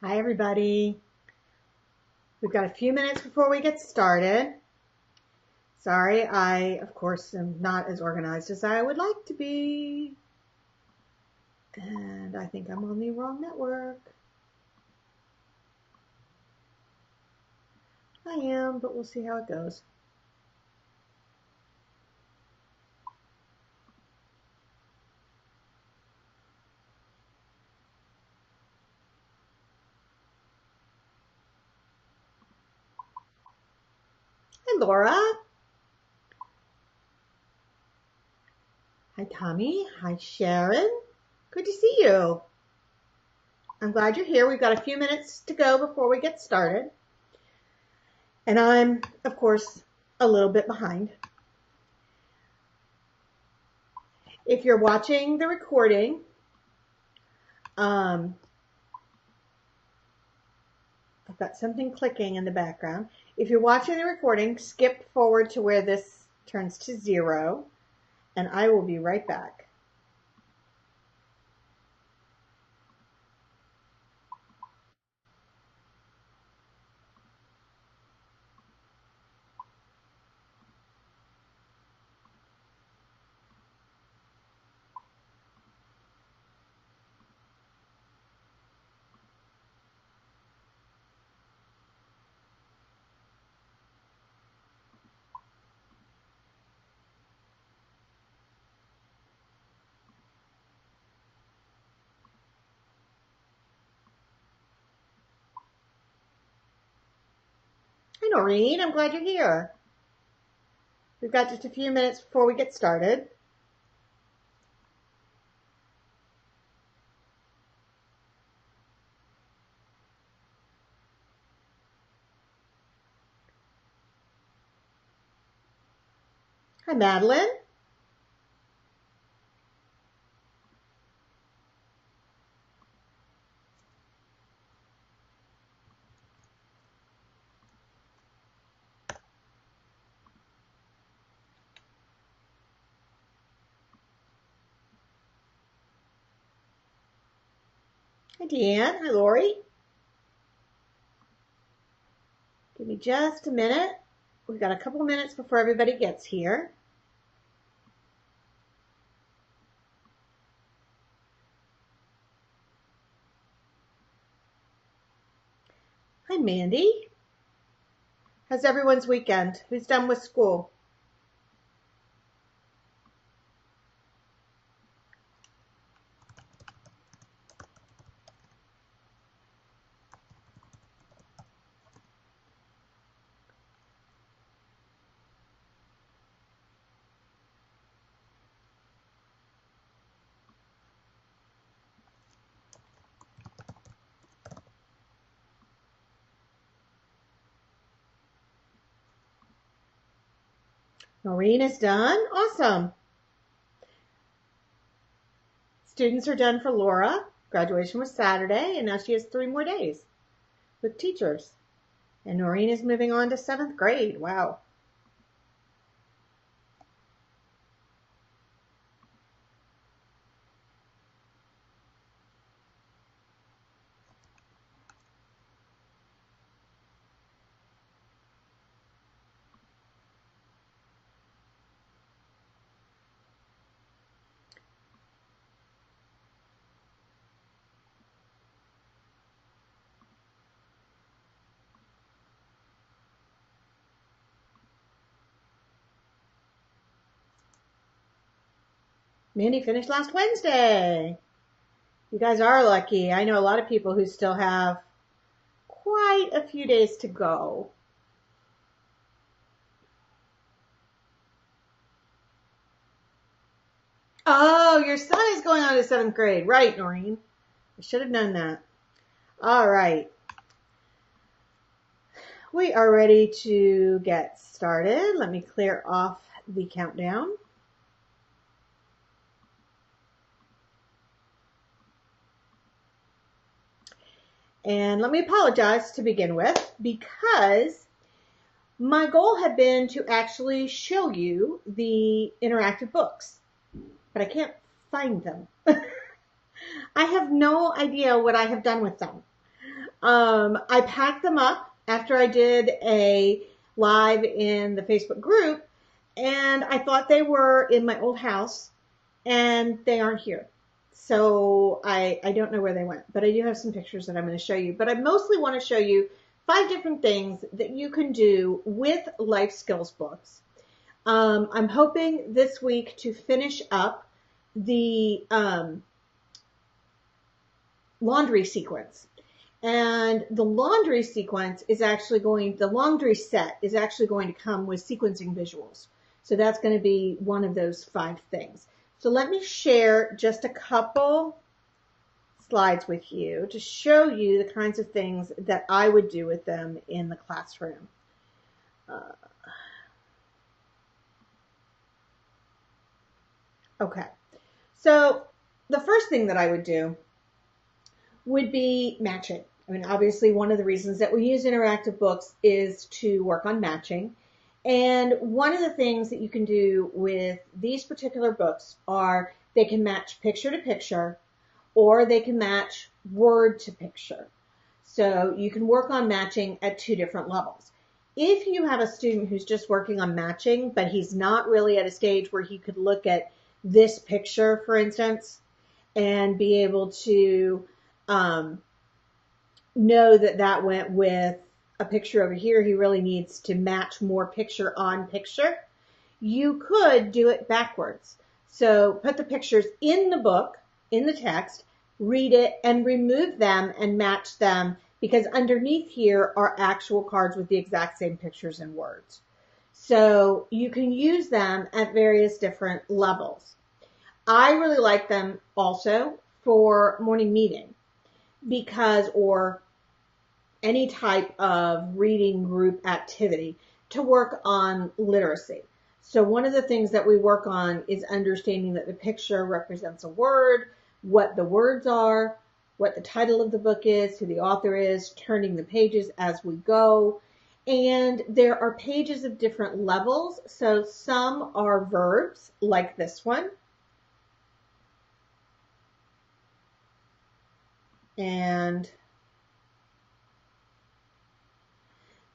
Hi, everybody. We've got a few minutes before we get started. Sorry, I, of course, am not as organized as I would like to be. And I think I'm on the wrong network. I am, but we'll see how it goes. Hi, Laura. Hi, Tommy. Hi, Sharon. Good to see you. I'm glad you're here. We've got a few minutes to go before we get started. And I'm, of course, a little bit behind. If you're watching the recording, I've got something clicking in the background. If you're watching the recording, skip forward to where this turns to 0, and I will be right back. Hi, Noreen. I'm glad you're here. We've got just a few minutes before we get started. Hi, Madeline. Hi, Deanne. Hi, Lori. Give me just a minute. We've got a couple minutes before everybody gets here. Hi, Mandy. How's everyone's weekend? Who's done with school? Noreen is done. Awesome. Students are done for Laura. Graduation was Saturday, and now she has 3 more days with teachers. And Noreen is moving on to 7th grade. Wow. Mandy finished last Wednesday. You guys are lucky. I know a lot of people who still have quite a few days to go. Oh, your son is going on to 7th grade. Right, Noreen. I should have known that. All right. We are ready to get started. Let me clear off the countdown. And let me apologize to begin with, because my goal had been to actually show you the interactive books, but I can't find them. I have no idea what I have done with them. I packed them up after I did a live in the Facebook group, and I thought they were in my old house, and they aren't here. So I don't know where they went, but I do have some pictures that I'm going to show you. But I mostly want to show you 5 different things that you can do with life skills books. I'm hoping this week to finish up the laundry sequence. And the laundry sequence is actually the laundry set is actually going to come with sequencing visuals. So that's going to be one of those 5 things. So let me share just a couple slides with you to show you the kinds of things that I would do with them in the classroom. Okay, so the first thing that I would do would be matching. I mean, obviously one of the reasons that we use interactive books is to work on matching. And one of the things that you can do with these particular books are they can match picture to picture, or they can match word to picture. So you can work on matching at 2 different levels. If you have a student who's just working on matching, but he's not really at a stage where he could look at this picture, for instance, and be able to know that that went with a picture over here, he really needs to match more picture on picture. You could do it backwards. So put the pictures in the book, in the text, read it, and remove them and match them, because underneath here are actual cards with the exact same pictures and words. So you can use them at various different levels. I really like them also for morning meeting, or any type of reading group activity to work on literacy. So one of the things that we work on is understanding that the picture represents a word, what the words are, what the title of the book is, who the author is, turning the pages as we go. And there are pages of different levels. So some are verbs, like this one. And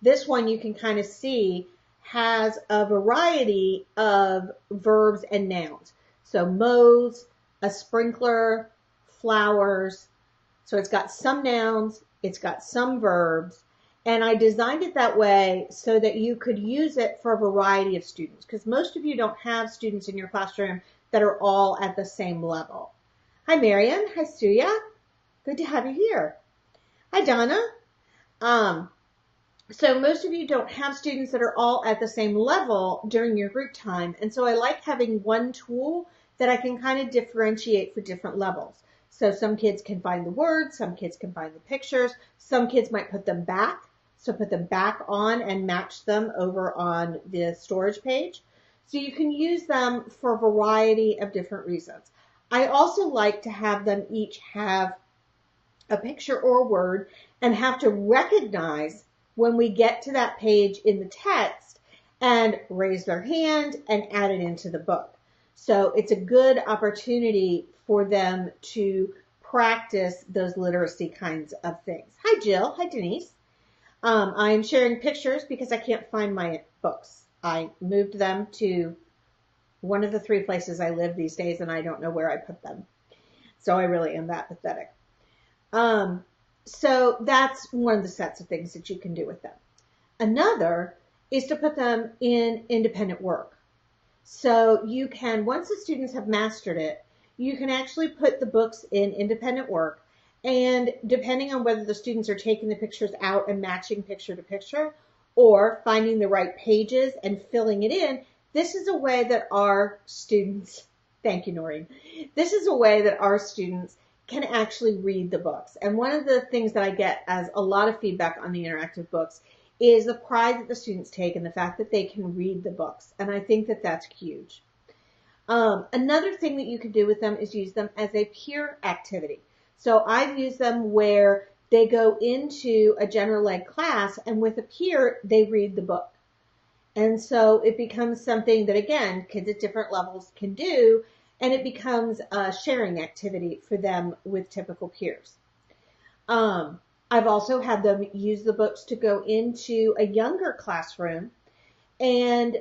this one you can kind of see has a variety of verbs and nouns. So mows, a sprinkler, flowers. So it's got some nouns, it's got some verbs, and I designed it that way so that you could use it for a variety of students, because most of you don't have students in your classroom that are all at the same level. Hi, Marian. Hi, Suya. Good to have you here. Hi, Donna. So most of you don't have students that are all at the same level during your group time. And so I like having one tool that I can kind of differentiate for different levels. So some kids can find the words, some kids can find the pictures, some kids might put them back. So put them back on and match them over on the storage page. So you can use them for a variety of different reasons. I also like to have them each have a picture or a word and have to recognize when we get to that page in the text and raise their hand and add it into the book. So it's a good opportunity for them to practice those literacy kinds of things. Hi, Jill. Hi, Denise. I'm sharing pictures because I can't find my books. I moved them to one of the 3 places I live these days, and I don't know where I put them. So I really am that pathetic. So that's one of the sets of things that you can do with them. Another is to put them in independent work. So you can, once the students have mastered it, you can actually put the books in independent work, and depending on whether the students are taking the pictures out and matching picture to picture or finding the right pages and filling it in, this is a way that our students, thank you, Noreen, this is a way that our students can actually read the books. And one of the things that I get as a lot of feedback on the interactive books is the pride that the students take and the fact that they can read the books. And I think that that's huge. Another thing that you can do with them is use them as a peer activity. So I've used them where they go into a general ed class and with a peer, they read the book. And so it becomes something that, again, kids at different levels can do, and it becomes a sharing activity for them with typical peers. I've also had them use the books to go into a younger classroom and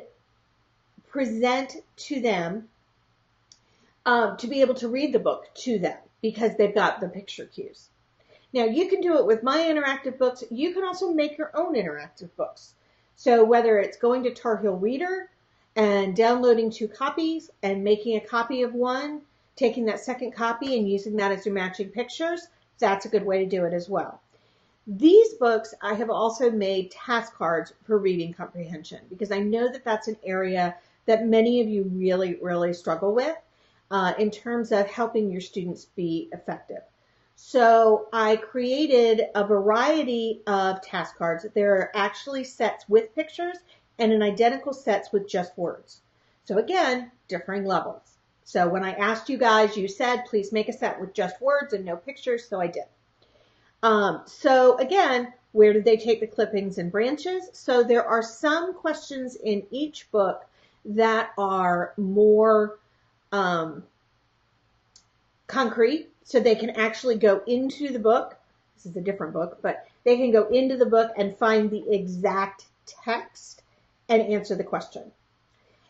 present to them, to be able to read the book to them because they've got the picture cues. Now, you can do it with my interactive books. You can also make your own interactive books. So whether it's going to Tar Heel Reader and downloading 2 copies and making a copy of one, taking that second copy and using that as your matching pictures, that's a good way to do it as well. These books, I have also made task cards for reading comprehension because I know that that's an area that many of you really, really struggle with in terms of helping your students be effective. So I created a variety of task cards. There are actually sets with pictures and an identical sets with just words. So again, differing levels. So when I asked you guys, you said, please make a set with just words and no pictures. So I did. So again, where did they take the clippings and branches? So there are some questions in each book that are more concrete, so they can actually go into the book. This is a different book, but they can go into the book and find the exact text and answer the question.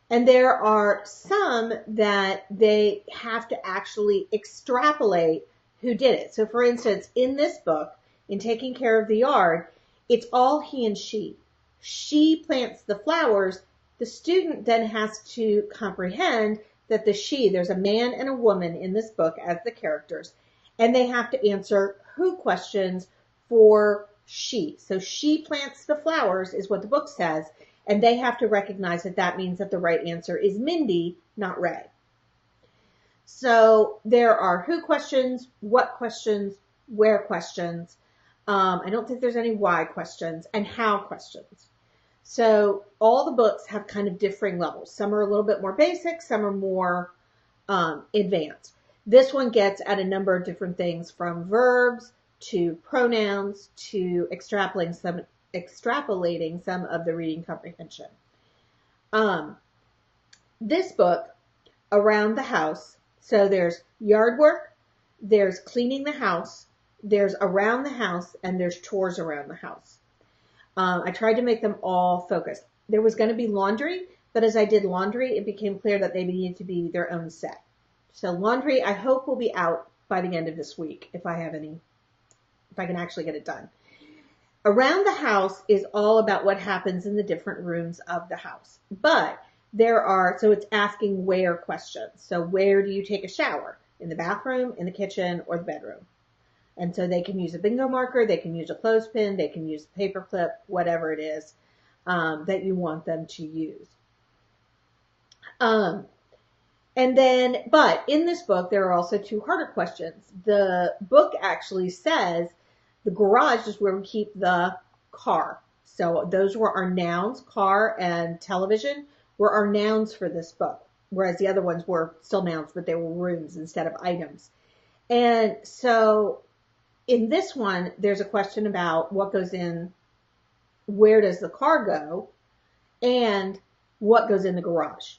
And there are some that they have to actually extrapolate who did it. So for instance, in this book, in Taking Care of the Yard, it's all he and she. She plants the flowers. The student then has to comprehend that there's a man and a woman in this book as the characters, and they have to answer who questions for she. So she plants the flowers is what the book says, and they have to recognize that that means that the right answer is Mindy, not Ray. So there are who questions, what questions, where questions. I don't think there's any why questions, and how questions. So all the books have kind of differing levels. Some are a little bit more basic, some are more advanced. This one gets at a number of different things, from verbs to pronouns to extrapolating some of the reading comprehension. This book, Around the House, so there's yard work, there's cleaning the house, there's around the house, and there's chores around the house. I tried to make them all focused. There was going to be laundry, but as I did laundry, it became clear that they needed to be their own set. So laundry, I hope, will be out by the end of this week if I can actually get it done. Around the house is all about what happens in the different rooms of the house. But so it's asking where questions. So where do you take a shower? In the bathroom, in the kitchen, or the bedroom? And so they can use a bingo marker, they can use a clothespin, they can use a paper clip, whatever it is that you want them to use. But in this book, there are also 2 harder questions. The book actually says the garage is where we keep the car. So those were our nouns, car and television were our nouns for this book, whereas the other ones were still nouns, but they were rooms instead of items. And so in this one, there's a question about what goes in, where does the car go, and what goes in the garage.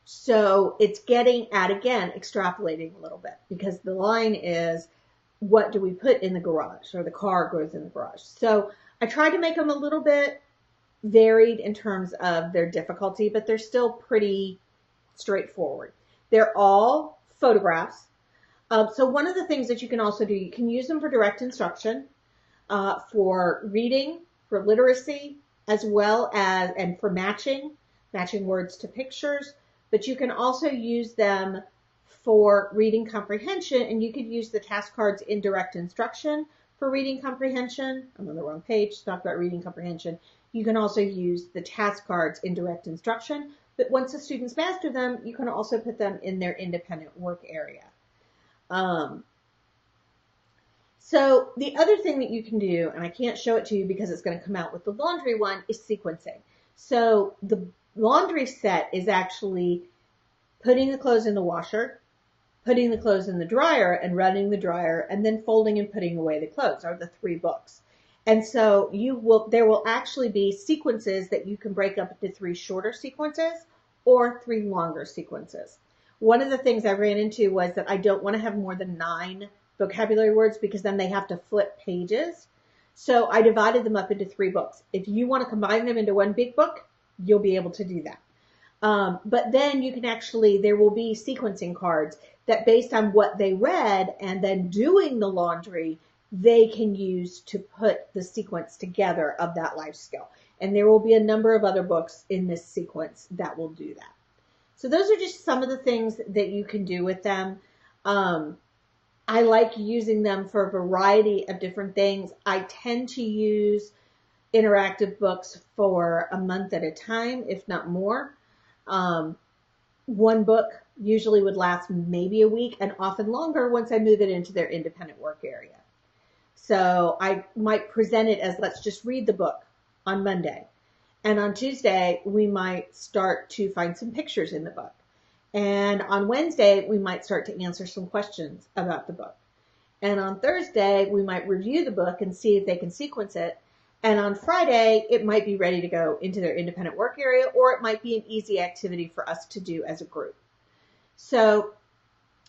So it's getting at, again, extrapolating a little bit, because the line is, what do we put in the garage, or the car goes in the garage. So I tried to make them a little bit varied in terms of their difficulty, but they're still pretty straightforward. They're all photographs. So one of the things that you can also do, you can use them for direct instruction, for reading, for literacy, as well as, and for matching words to pictures, but you can also use them for reading comprehension, and you could use the task cards in direct instruction for reading comprehension. I'm on the wrong page to talk about reading comprehension. You can also use the task cards in direct instruction, but once the students master them, you can also put them in their independent work area. So the other thing that you can do, and I can't show it to you because it's going to come out with the laundry one, is sequencing. So the laundry set is actually putting the clothes in the washer, putting the clothes in the dryer and running the dryer, and then folding and putting away the clothes are the 3 books. And so there will actually be sequences that you can break up into 3 shorter sequences or 3 longer sequences. One of the things I ran into was that I don't want to have more than 9 vocabulary words, because then they have to flip pages. So I divided them up into 3 books. If you want to combine them into one big book, you'll be able to do that. But then you can actually, there will be sequencing cards that based on what they read and then doing the laundry, they can use to put the sequence together of that life skill. And there will be a number of other books in this sequence that will do that. So those are just some of the things that you can do with them. I like using them for a variety of different things. I tend to use interactive books for a month at a time, if not more. One book usually would last maybe a week and often longer once I move it into their independent work area. So I might present it as, let's just read the book on Monday. And on Tuesday, we might start to find some pictures in the book. And on Wednesday, we might start to answer some questions about the book. And on Thursday, we might review the book and see if they can sequence it. And on Friday, it might be ready to go into their independent work area, or it might be an easy activity for us to do as a group. So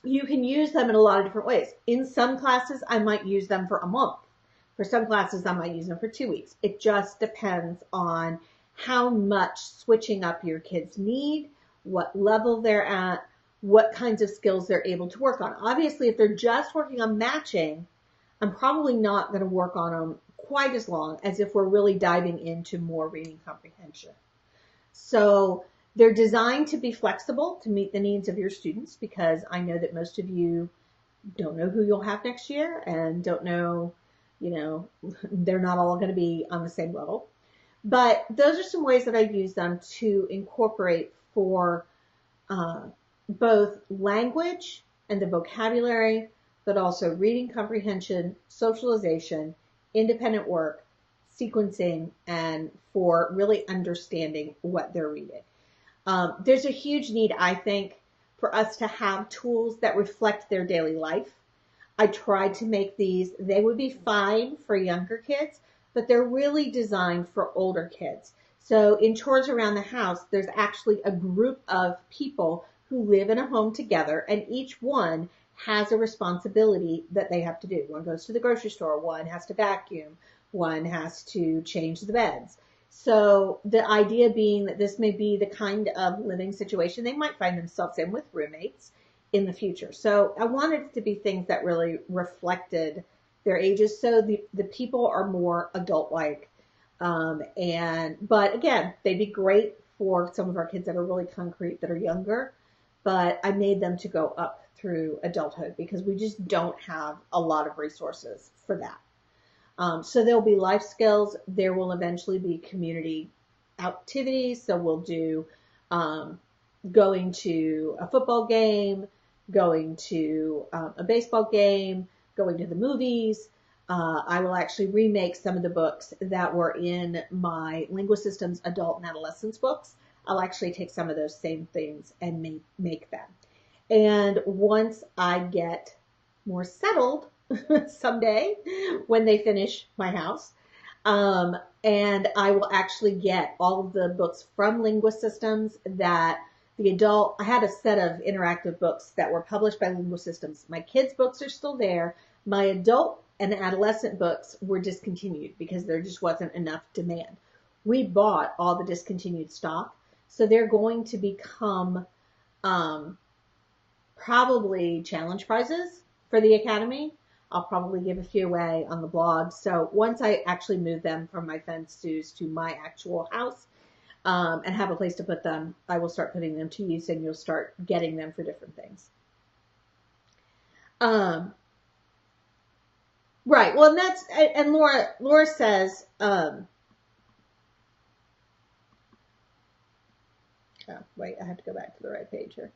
you can use them in a lot of different ways. In some classes, I might use them for a month. For some classes, I might use them for 2 weeks. It just depends on how much switching up your kids need, what level they're at, what kinds of skills they're able to work on. Obviously, if they're just working on matching, I'm probably not going to work on them quite as long as if we're really diving into more reading comprehension. So they're designed to be flexible to meet the needs of your students, because I know that most of you don't know who you'll have next year and don't know, they're not all going to be on the same level. But those are some ways that I use them to incorporate for both language and the vocabulary, but also reading comprehension, socialization, independent work, sequencing, and for really understanding what they're reading. There's a huge need, I think, for us to have tools that reflect their daily life. I tried to make these, they would be fine for younger kids, but they're really designed for older kids. So in Chores Around the House, there's actually a group of people who live in a home together, and each one has a responsibility that they have to do. One goes to the grocery store, one has to vacuum, one has to change the beds. So the idea being that this may be the kind of living situation they might find themselves in with roommates in the future. So I wanted it to be things that really reflected their ages, so the people are more adult-like. But again, they'd be great for some of our kids that are really concrete, that are younger, but I made them to go up through adulthood because we just don't have a lot of resources for that. So there'll be life skills. There will eventually be community activities. So we'll do going to a football game, going to a baseball game, going to the movies. I will actually remake some of the books that were in my Linguasystems adult and adolescence books. I'll actually take some of those same things and make them. And once I get more settled someday, when they finish my house, and I will actually get all of the books from Linguasystems that the adult, I had a set of interactive books that were published by Linguasystems. My kids' books are still there. My adult and adolescent books were discontinued because there just wasn't enough demand. We bought all the discontinued stock, so they're going to become probably challenge prizes for the Academy. I'll probably give a few away on the blog. So once I actually move them from my fence to my actual house and have a place to put them, I will start putting them to use, and you'll start getting them for different things. Right. Well, and Laura says, wait, I have to go back to the right page here.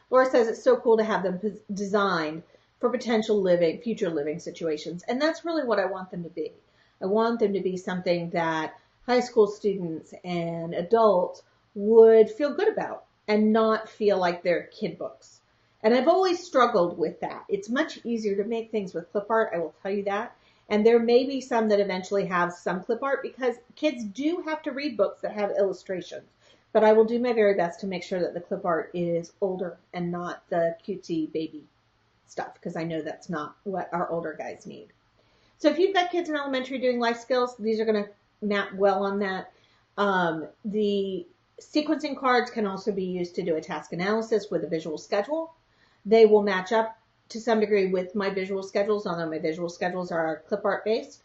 Laura says it's so cool to have them designed for potential future living situations. And that's really what I want them to be. I want them to be something that high school students and adults would feel good about and not feel like they're kid books. And I've always struggled with that. It's much easier to make things with clip art, I will tell you that. And there may be some that eventually have some clip art because kids do have to read books that have illustrations. But I will do my very best to make sure that the clip art is older and not the cutesy baby stuff because I know that's not what our older guys need. So if you've got kids in elementary doing life skills, these are going to map well on that. The sequencing cards can also be used to do a task analysis with a visual schedule. They will match up to some degree with my visual schedules, although my visual schedules are clip art based.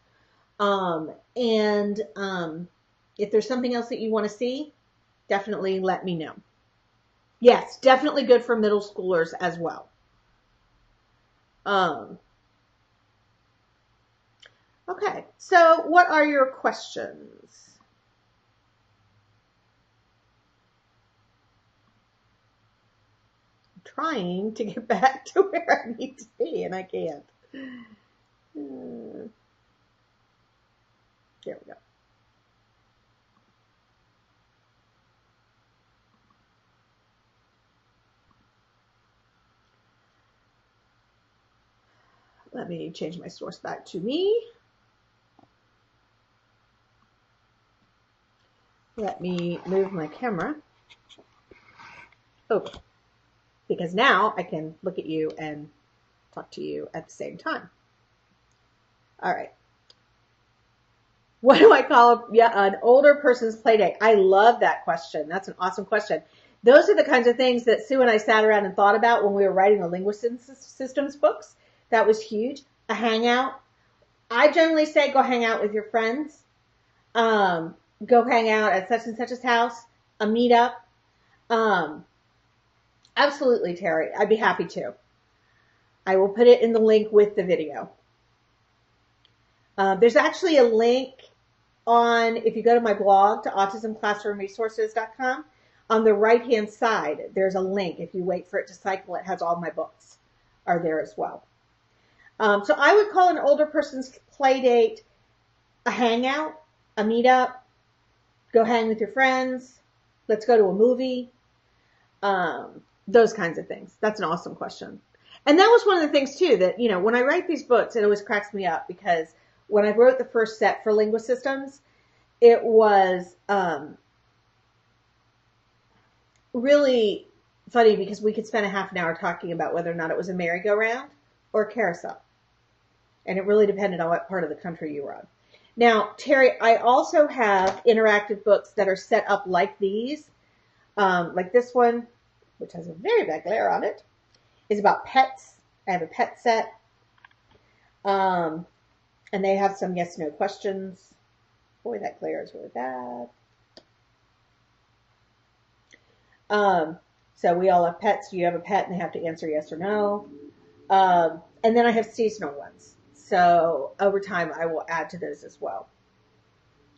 If there's something else that you want to see, definitely let me know. Yes, definitely good for middle schoolers as well. Okay, so what are your questions? I'm trying to get back to where I need to be, and I can't. There we go. Let me change my source back to me. Let me move my camera over because now I can look at you and talk to you at the same time. All right. What do I call an older person's play date? I love that question. That's an awesome question. Those are the kinds of things that Sue and I sat around and thought about when we were writing the linguistic systems books. That was huge. A hangout. I generally say go hang out with your friends. Go hang out at such and such's house. A meetup. Absolutely, Terry. I'd be happy to. I will put it in the link with the video. There's actually a link on, if you go to my blog, to autismclassroomresources.com, on the right-hand side, there's a link. If you wait for it to cycle, it has all my books are there as well. So I would call an older person's play date a hangout, a meetup, go hang with your friends, let's go to a movie, those kinds of things. That's an awesome question. And that was one of the things, too, that, you know, when I write these books, it always cracks me up because when I wrote the first set for Linguasystems, it was really funny because we could spend a half an hour talking about whether or not it was a merry-go-round or a carousel. And it really depended on what part of the country you were on. Now, Terry, I also have interactive books that are set up like these. Like this one, which has a very bad glare on it, is about pets. I have a pet set. And they have some yes/no questions. Boy, that glare is really bad. So we all have pets. Do you have a pet? And they have to answer yes or no. And then I have seasonal ones. So over time, I will add to those as well.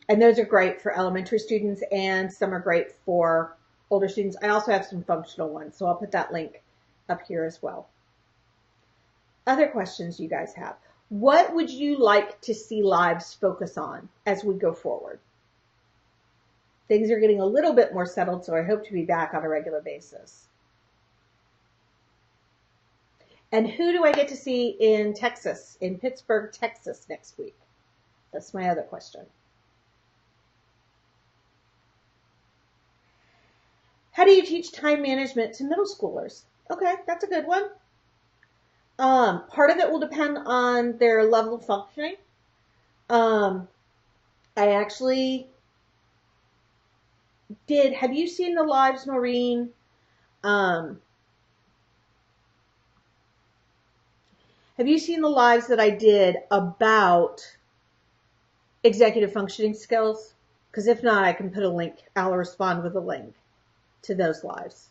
And those are great for elementary students, and some are great for older students. I also have some functional ones, so I'll put that link up here as well. Other questions you guys have? What would you like to see lives focus on as we go forward? Things are getting a little bit more settled, so I hope to be back on a regular basis. And who do I get to see in Texas, in Pittsburgh, Texas next week? That's my other question. How do you teach time management to middle schoolers? Okay, that's a good one. Part of it will depend on their level of functioning. I actually did, have you seen the lives, Noreen? Have you seen the lives that I did about executive functioning skills? Because if not, I can put a link. I'll respond with a link to those lives.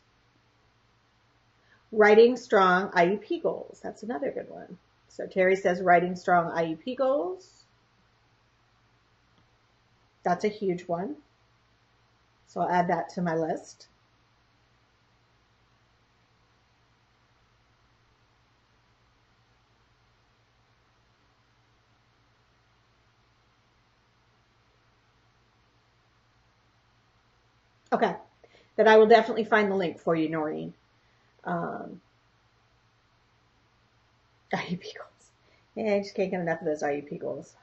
Writing strong IEP goals. That's another good one. So Terry says writing strong IEP goals. That's a huge one. So I'll add that to my list. Okay, then I will definitely find the link for you, Noreen. IEP goals. Yeah, I just can't get enough of those IEP goals.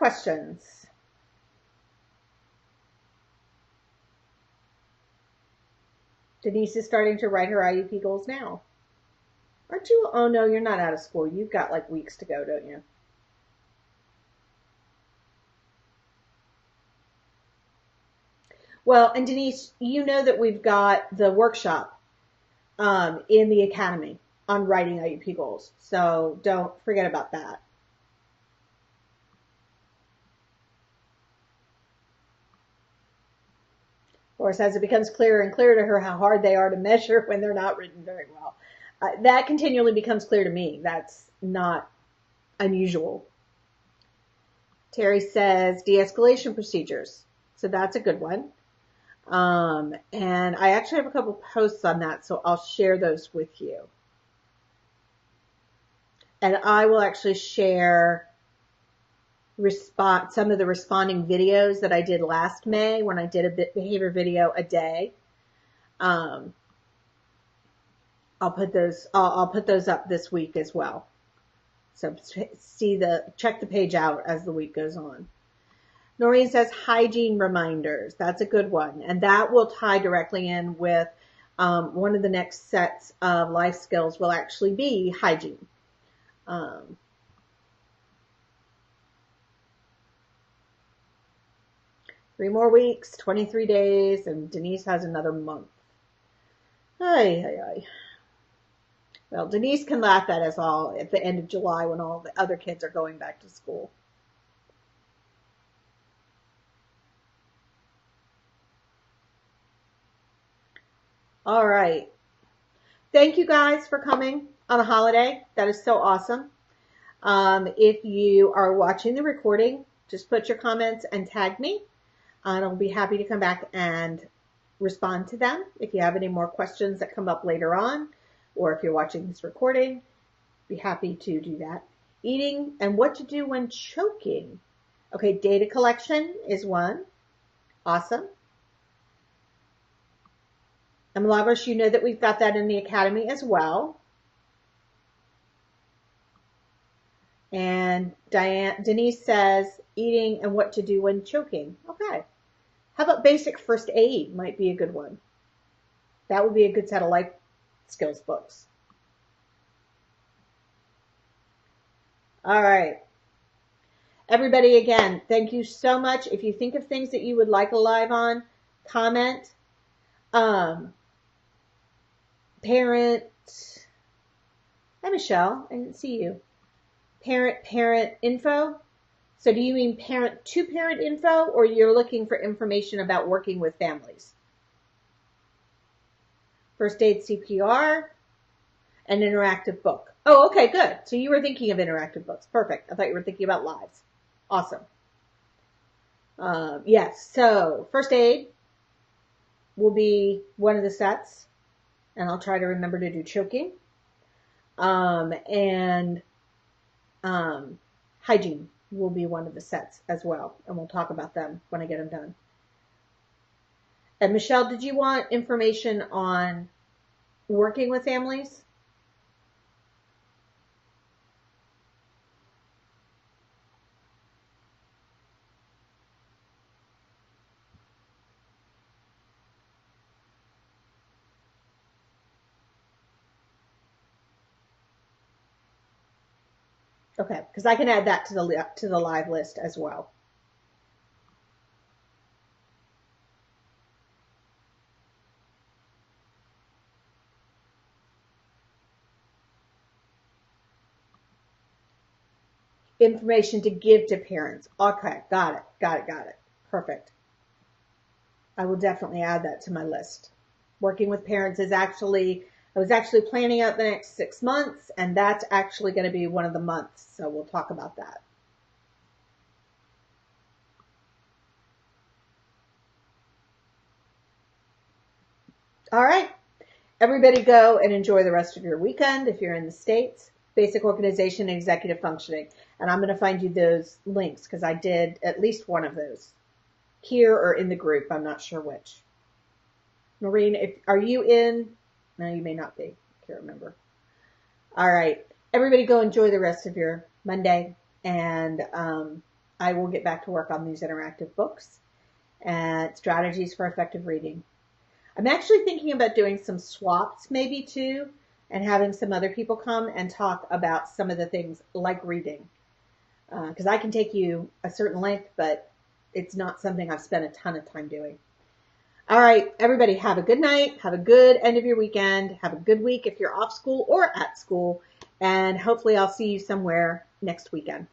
questions? Denise is starting to write her IUP goals now. Aren't you? Oh no, you're not out of school. You've got like weeks to go, don't you? Well, and Denise, you know that we've got the workshop in the academy on writing IUP goals. So don't forget about that. Of course, as it becomes clearer and clearer to her how hard they are to measure when they're not written very well. That continually becomes clear to me. That's not unusual. Terry says de-escalation procedures. So that's a good one. And I actually have a couple posts on that, so I'll share those with you. And I will actually share some of the responding videos that I did last May when I did a behavior video a day. I'll put those up this week as well. So check the page out as the week goes on. Noreen says hygiene reminders. That's a good one. And that will tie directly in with one of the next sets of life skills will actually be hygiene. 3 more weeks, 23 days, and Denise has another month. Ay. Well, Denise can laugh at us all at the end of July when all the other kids are going back to school. All right. Thank you guys for coming on a holiday. That is so awesome. If you are watching the recording, just put your comments and tag me. And I'll be happy to come back and respond to them. If you have any more questions that come up later on, or if you're watching this recording, be happy to do that. Eating and what to do when choking. Okay, data collection is one. Awesome. And Malavish, you know that we've got that in the academy as well. And Denise says eating and what to do when choking. Okay. How about basic first aid might be a good one. That would be a good set of life skills books. All right. Everybody, again, thank you so much. If you think of things that you would like a live on, comment. Parent. Hi, Michelle. I didn't see you. Parent info. So do you mean parent to parent info, or you're looking for information about working with families? First aid CPR, an interactive book. Oh, okay, good. So you were thinking of interactive books. Perfect. I thought you were thinking about lives. Awesome. Yes. So first aid will be one of the sets, and I'll try to remember to do choking. Hygiene will be one of the sets as well, and we'll talk about them when I get them done. And Michelle, did you want information on working with families? Okay, because I can add that to the live list as well. Information to give to parents. Okay, got it. Perfect. I will definitely add that to my list. Working with parents is I was actually planning out the next 6 months, and that's actually going to be one of the months. So we'll talk about that. All right. Everybody go and enjoy the rest of your weekend if you're in the States. Basic organization and executive functioning. And I'm going to find you those links because I did at least one of those here or in the group. I'm not sure which. Noreen, are you in? No, you may not be. Can't remember. All right. Everybody go enjoy the rest of your Monday. And I will get back to work on these interactive books and strategies for effective reading. I'm actually thinking about doing some swaps maybe too, and having some other people come and talk about some of the things like reading. Because I can take you a certain length, but it's not something I've spent a ton of time doing. All right, everybody, have a good night. Have a good end of your weekend. Have a good week if you're off school or at school. And hopefully I'll see you somewhere next weekend.